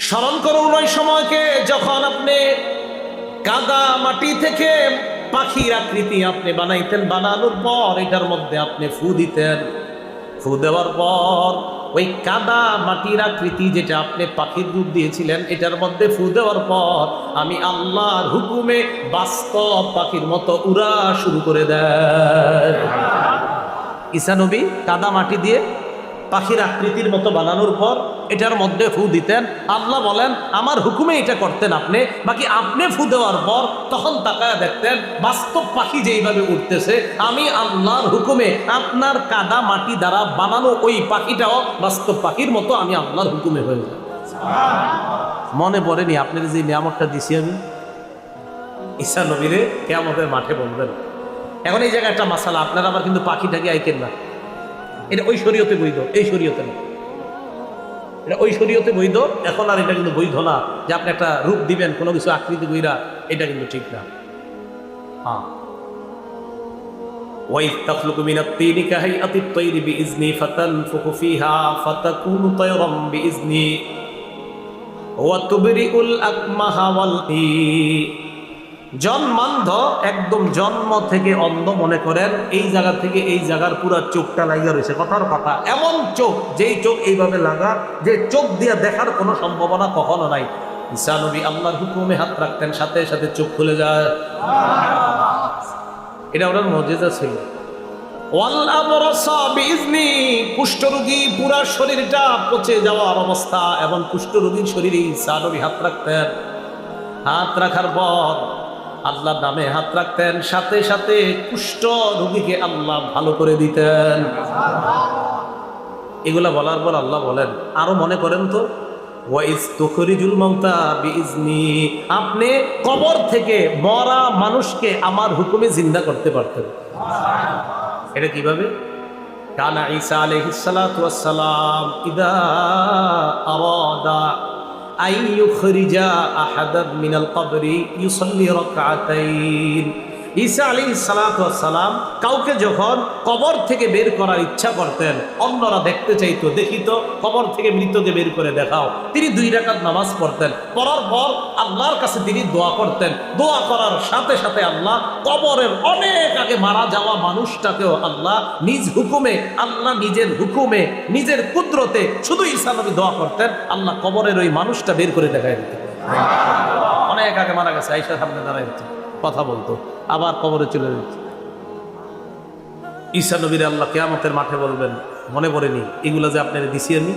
স্মরণ করুন ওই সময়কে যখন আপনি কাদা মাটি থেকে পাখির আকৃতি আপনি বানাইতেন, বানানোর পর এটার মধ্যে আপনি ফু দিতেন। ফু দেওয়ার পর ওই কাদা মাটির আকৃতি যেটা আপনি পাখির রূপ দিয়েছিলেন, এটার মধ্যে ফু দেওয়ার পর আমি আল্লাহর হুকুমে বাস্তব পাখির মতো উড়া শুরু করে দেয়। ঈসা নবী কাদা মাটি দিয়ে পাখির আকৃতির মতো বানানোর পর এটার মধ্যে ফু দিতেন। আল্লাহ বলেন আমার হুকুমে এটা করতেন আপনি, বাকি আপনি ফু দেওয়ার পর তখন তাকায় দেখতেন বাস্তব পাখি যেইভাবে উঠতেছে, আমি আল্লাহর হুকুমে আপনার কাদা মাটি দ্বারা বানানো ওই পাখিটাও বাস্তব পাখির মতো আমি আল্লাহর হুকুমে হয়ে যায়। মনে পড়েনি আপনার যে নিয়ামতটা দিছি আমি? ঈসা নবীরে কিয়ামতের মাঠে বলবেন। এখন এই জায়গায় একটা মাসালা, আপনারা আবার কিন্তু পাখিটাকে আইকেন না, এটা ওই শরীয়তে বৈধ, এই শরীয়তে না। এটা ওই শরীয়তে বৈধ, এখন আর এটা কিন্তু বৈধ না যে আপনি একটা রূপ দিবেন কোনো কিছু আকৃতি বইরা, এটা কিন্তু ঠিক না। হ্যাঁ, ওয়াইদ তাখলুকু মিনাত তিনি কাহাইআতিত তায়রি বিইজনি ফাতানফুখু ফিহা ফাতাকুনু তায়রাম বিইজনি ওয়া তুবরিউল আকমাহা ওয়াল জন্মান্ধ, একদম জন্ম থেকে অন্ধ মনে করেন, এই জায়গা থেকে এই জায়গার পুরো চোখটা লাগা রয়েছে। কথার কথা, এমন চোখ, যেই চোখ এইভাবে লাগা যে চোখ দিয়ে দেখার কোনো সম্ভাবনা কখনো নাই। ঈসা নবী আল্লাহর হুকুমে হাত রাখতেন, সাথে সাথে চোখ খুলে যায়। এটা ওনার মুজিজা ছিল। ওয়াল আবরাসা বিইজনি, কুষ্ঠরোগী পুরা শরীরটা পচে যাওয়ার অবস্থা, এবং কুষ্ঠরোগীর শরীরে ঈসা নবী হাত রাখতেন। হাত রাখার পর আল্লাহর নামে হাত রাখতেন, সাথে সাথে কুষ্ঠ রোগীকে আল্লাহ ভালো করে দিতেন। এগুলা বলার পর আল্লাহ বলেন আরো মনে করেন তো, ওয়াইজ তুখরিজুল মাউতা বিইজনি, আপনি কবর থেকে মরা মানুষকে আমার হুকুমে জিন্দা করতে পারতেন। এটা কিভাবে? কানা ঈসা আলাইহিস সালাতু ওয়াস সালাম ইদা আরাদা আইয়ুখরিজা আহাদান মিনাল কবরি ইউসাল্লি রাকআতাইন। ঈসা আলাইহিস সালাতু ওয়াস সালাম কাউকে যখন কবর থেকে বের করার ইচ্ছা করতেন, অন্যরা দেখতে চাইতো, দেখিত কবর থেকে মৃতকে বের করে দেখাও, তিনি 2 রাকাত নামাজ পড়তেন। পড়ার পর আল্লাহর কাছে তিনি দোয়া করতেন। দোয়া করার সাথে সাথে আল্লাহ কবরের অনেক আগে মারা যাওয়া মানুষটাকেও আল্লাহ নিজ হুকুমে, আল্লাহ নিজের হুকুমে, নিজের কুদরতে, শুধু ঈসা নবী দোয়া করতেন, আল্লাহ কবরের ওই মানুষটা বের করে দেখায় দিতেন। অনেক আগে মারা গেছে, আয়েশার সামনে দাঁড়ায় দিত, কথা বলতো, আবার কবরে চলে যেত। ঈসা নবীর আল্লাহ কিয়ামতের মাঠে বলবেন মনে পড়েনি এগুলো যে আপনারা দিছি আমি?